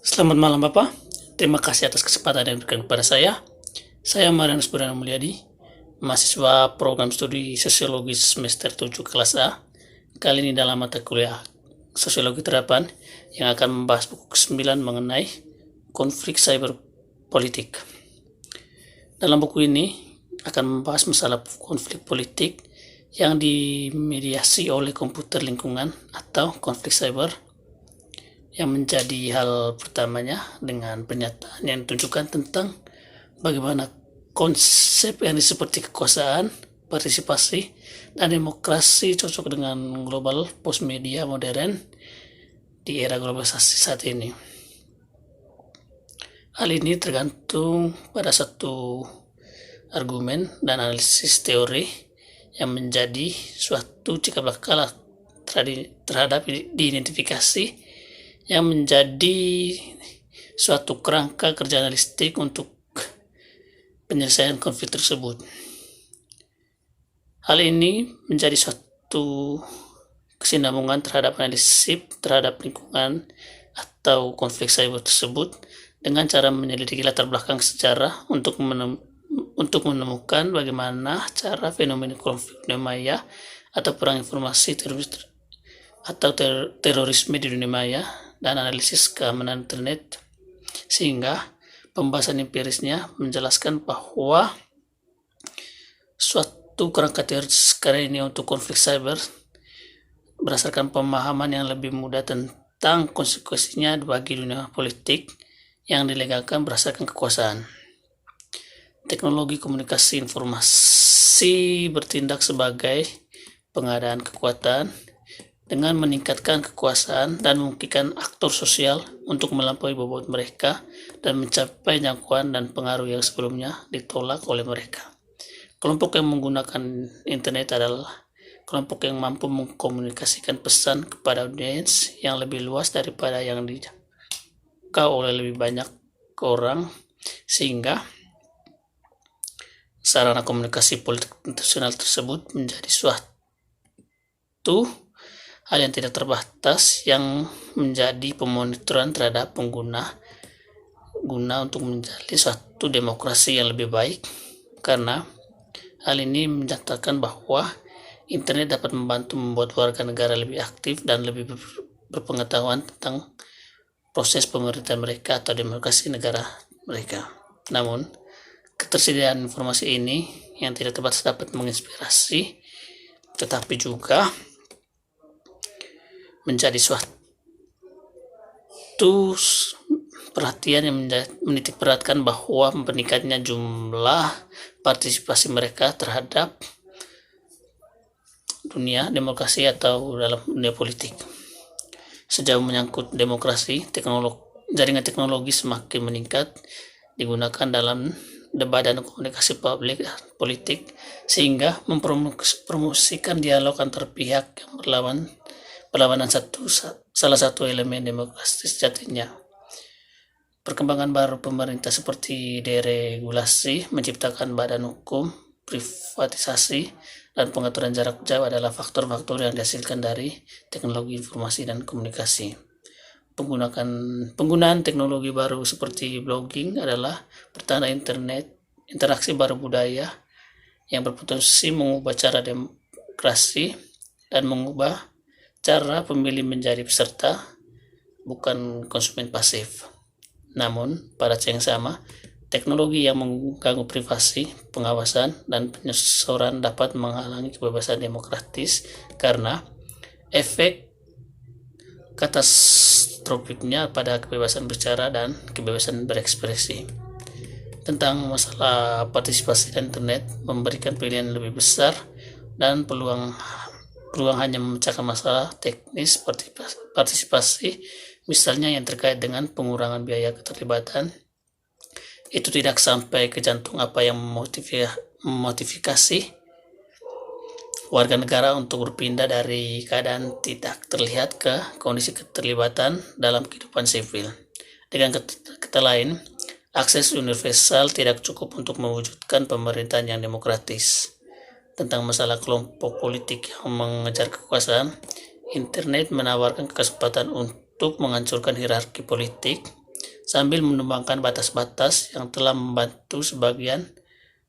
Selamat malam Bapak, terima kasih atas kesempatan yang diberikan kepada saya. Saya Marianus Burana Mulyadi, mahasiswa program studi Sosiologi semester 7 kelas A. Kali ini dalam mata kuliah Sosiologi Terapan yang akan membahas buku ke-9 mengenai konflik cyber politik. Dalam buku ini akan membahas masalah konflik politik yang dimediasi oleh komputer lingkungan atau konflik cyber, yang menjadi hal pertamanya dengan pernyataan yang ditunjukkan tentang bagaimana konsep yang seperti kekuasaan, partisipasi, dan demokrasi cocok dengan global post media modern di era globalisasi saat ini. Hal ini tergantung pada satu argumen dan analisis teori yang menjadi suatu cikal bakal terhadap diidentifikasi yang menjadi suatu kerangka kerja analitik untuk penyelesaian konflik tersebut. Hal ini menjadi suatu kesinambungan terhadap analisis terhadap lingkungan atau konflik cyber tersebut dengan cara menyelidiki latar belakang sejarah untuk menemukan bagaimana cara fenomena konflik dunia maya atau perang informasi terorisme di dunia maya dan analisis keamanan internet, sehingga pembahasan empirisnya menjelaskan bahwa suatu kerangka teoris sekarang ini untuk konflik cyber berdasarkan pemahaman yang lebih mudah tentang konsekuensinya bagi dunia politik yang dilegalkan berdasarkan kekuasaan. Teknologi komunikasi informasi bertindak sebagai pengadaan kekuatan dengan meningkatkan kekuasaan dan memungkinkan aktor sosial untuk melampaui bobot mereka dan mencapai jangkauan dan pengaruh yang sebelumnya ditolak oleh mereka. Kelompok yang menggunakan internet adalah kelompok yang mampu mengkomunikasikan pesan kepada audiens yang lebih luas daripada yang dijangkau oleh lebih banyak orang, sehingga sarana komunikasi politik internasional tersebut menjadi suatu hal yang tidak terbatas yang menjadi pemonitoran terhadap pengguna untuk menjalin suatu demokrasi yang lebih baik, karena hal ini menyatakan bahwa internet dapat membantu membuat warga negara lebih aktif dan lebih berpengetahuan tentang proses pemerintahan mereka atau demokrasi negara mereka. Namun, ketersediaan informasi ini yang tidak terbatas dapat menginspirasi, tetapi juga menjadi suatu perhatian yang menitik beratkan bahwa meningkatnya jumlah partisipasi mereka terhadap dunia demokrasi atau dalam dunia politik. Sejauh menyangkut demokrasi, jaringan teknologi semakin meningkat digunakan dalam debat dan komunikasi publik politik, sehingga mempromosikan dialog antar pihak yang perlawanan salah satu elemen demokrasi sejatinya. Perkembangan baru pemerintah seperti deregulasi, menciptakan badan hukum, privatisasi, dan pengaturan jarak jauh adalah faktor-faktor yang dihasilkan dari teknologi informasi dan komunikasi. Penggunaan teknologi baru seperti blogging adalah pertanda internet, interaksi baru budaya yang berpotensi mengubah cara demokrasi dan mengubah cara pemilih menjadi peserta, bukan konsumen pasif. Namun, pada saat yang sama, teknologi yang mengganggu privasi, pengawasan, dan penyensoran dapat menghalangi kebebasan demokratis karena efek katastrofiknya pada kebebasan berbicara dan kebebasan berekspresi. Tentang masalah partisipasi dan internet memberikan pilihan lebih besar dan peluang hanya memecahkan masalah teknis seperti partisipasi, misalnya yang terkait dengan pengurangan biaya keterlibatan, itu tidak sampai ke jantung apa yang memotivasi warga negara untuk berpindah dari keadaan tidak terlihat ke kondisi keterlibatan dalam kehidupan sivil. Dengan kata lain, akses universal tidak cukup untuk mewujudkan pemerintahan yang demokratis. Tentang masalah kelompok politik yang mengejar kekuasaan, internet menawarkan kesempatan untuk menghancurkan hierarki politik sambil menembangkan batas-batas yang telah membantu sebagian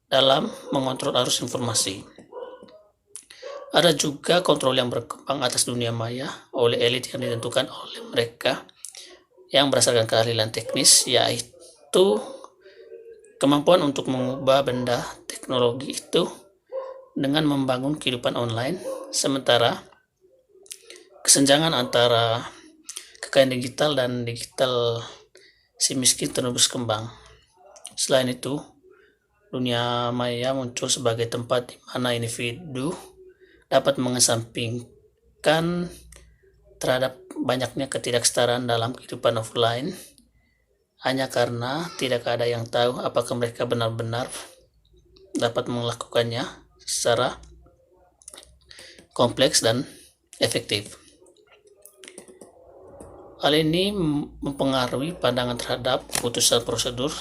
dalam mengontrol arus informasi. Ada juga kontrol yang berkembang atas dunia maya oleh elit yang ditentukan oleh mereka yang berdasarkan keahlian teknis, yaitu kemampuan untuk mengubah benda teknologi itu dengan membangun kehidupan online, sementara kesenjangan antara kekayaan digital dan digital si miskin terus kembang. Selain itu, dunia maya muncul sebagai tempat di mana individu dapat mengesampingkan terhadap banyaknya ketidaksetaraan dalam kehidupan offline hanya karena tidak ada yang tahu apakah mereka benar-benar dapat melakukannya secara kompleks dan efektif. Hal ini mempengaruhi pandangan terhadap keputusan prosedur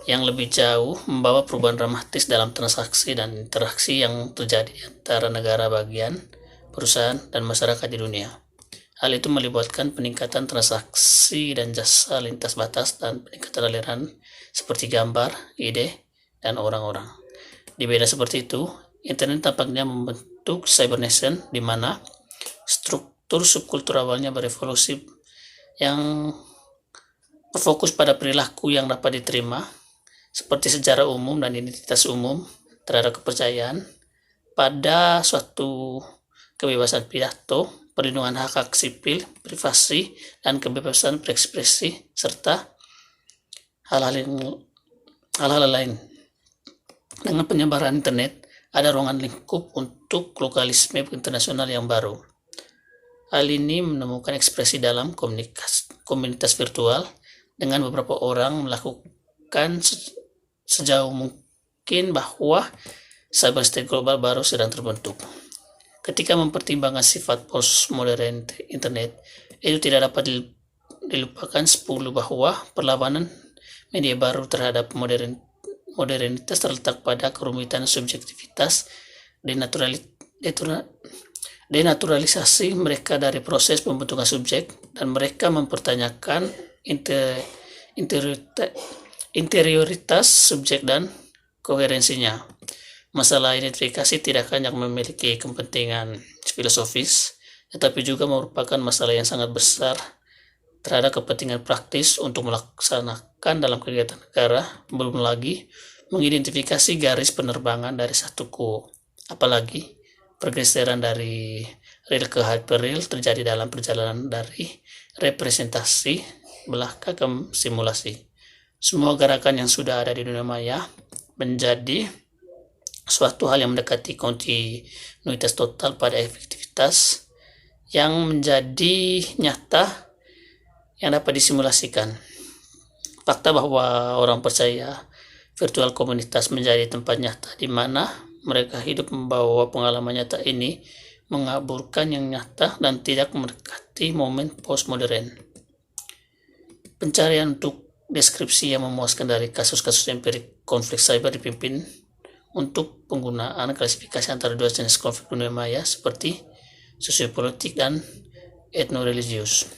yang lebih jauh, membawa perubahan dramatis dalam transaksi dan interaksi yang terjadi antara negara bagian, perusahaan, dan masyarakat di dunia. Hal itu melibatkan peningkatan transaksi dan jasa lintas batas dan peningkatan aliran seperti gambar, ide, dan orang-orang. Di beda seperti itu, internet tampaknya membentuk cyber nation di mana struktur subkultur awalnya berevolusi yang berfokus pada perilaku yang dapat diterima, seperti sejarah umum dan identitas umum terhadap kepercayaan pada suatu kebebasan pidato, perlindungan hak-hak sipil, privasi, dan kebebasan berekspresi, serta hal-hal lain. Dengan penyebaran internet, ada ruangan lingkup untuk lokalisme internasional yang baru. Hal ini menemukan ekspresi dalam komunitas virtual dengan beberapa orang melakukan sejauh mungkin bahwa cyber state global baru sedang terbentuk. Ketika mempertimbangkan sifat postmodern internet, itu tidak dapat dilupakan bahwa perlawanan media baru terhadap modernitas terletak pada kerumitan subjektivitas, denaturalisasi mereka dari proses pembentukan subjek, dan mereka mempertanyakan interioritas subjek dan koherensinya. Masalah identifikasi tidak hanya memiliki kepentingan filosofis, tetapi juga merupakan masalah yang sangat besar terhadap kepentingan praktis untuk melaksanakan dalam kegiatan negara, belum lagi mengidentifikasi garis penerbangan dari satu apalagi pergeseran dari real ke hyperreal terjadi dalam perjalanan dari representasi belaka ke simulasi. Semua gerakan yang sudah ada di dunia maya menjadi suatu hal yang mendekati kontinuitas total pada efektivitas yang menjadi nyata yang dapat disimulasikan. Fakta bahwa orang percaya virtual komunitas menjadi tempat nyata di mana mereka hidup membawa pengalaman nyata ini mengaburkan yang nyata dan tidak mendekati momen postmodern. Pencarian untuk deskripsi yang memuaskan dari kasus-kasus empirik konflik cyber dipimpin untuk penggunaan klasifikasi antara dua jenis konflik dunia maya seperti sosiopolitik dan etnoreligius.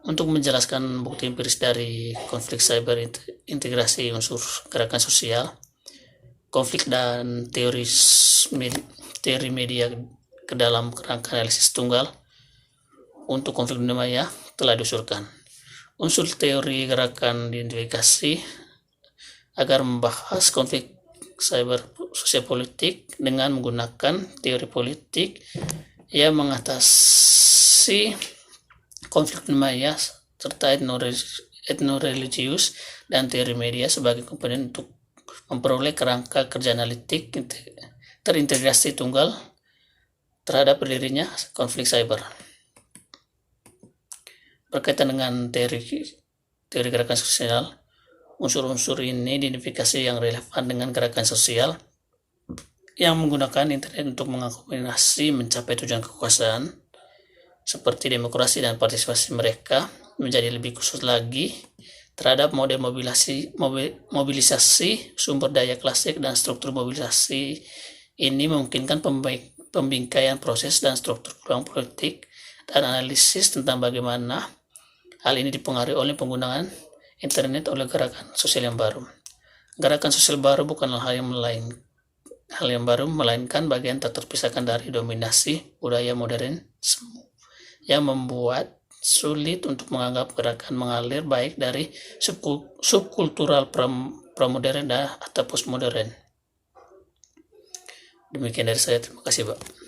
Untuk menjelaskan bukti empiris dari konflik cyber, integrasi unsur gerakan sosial, konflik dan teori media ke dalam kerangka analisis tunggal untuk konflik dunia maya telah diusulkan. Unsur teori gerakan diidentifikasi agar membahas konflik cyber sosiopolitik dengan menggunakan teori politik yang mengatasi konflik dunia maya serta etnoreligius dan teori media sebagai komponen untuk memperoleh kerangka kerja analitik terintegrasi tunggal terhadap berdirinya konflik cyber. Berkaitan dengan teori gerakan sosial, unsur-unsur ini diidentifikasi yang relevan dengan gerakan sosial yang menggunakan internet untuk mengakomodasi mencapai tujuan kekuasaan seperti demokrasi dan partisipasi mereka. Menjadi lebih khusus lagi terhadap model mobilisasi sumber daya klasik dan struktur mobilisasi ini memungkinkan pembingkaian proses dan struktur peluang politik dan analisis tentang bagaimana hal ini dipengaruhi oleh penggunaan internet oleh gerakan sosial yang baru. Gerakan sosial baru bukanlah hal yang baru, melainkan bagian tak terpisahkan dari dominasi budaya modern yang membuat sulit untuk menganggap gerakan mengalir baik dari subkultural pramodern atau postmodern. Demikian dari saya, terima kasih Pak.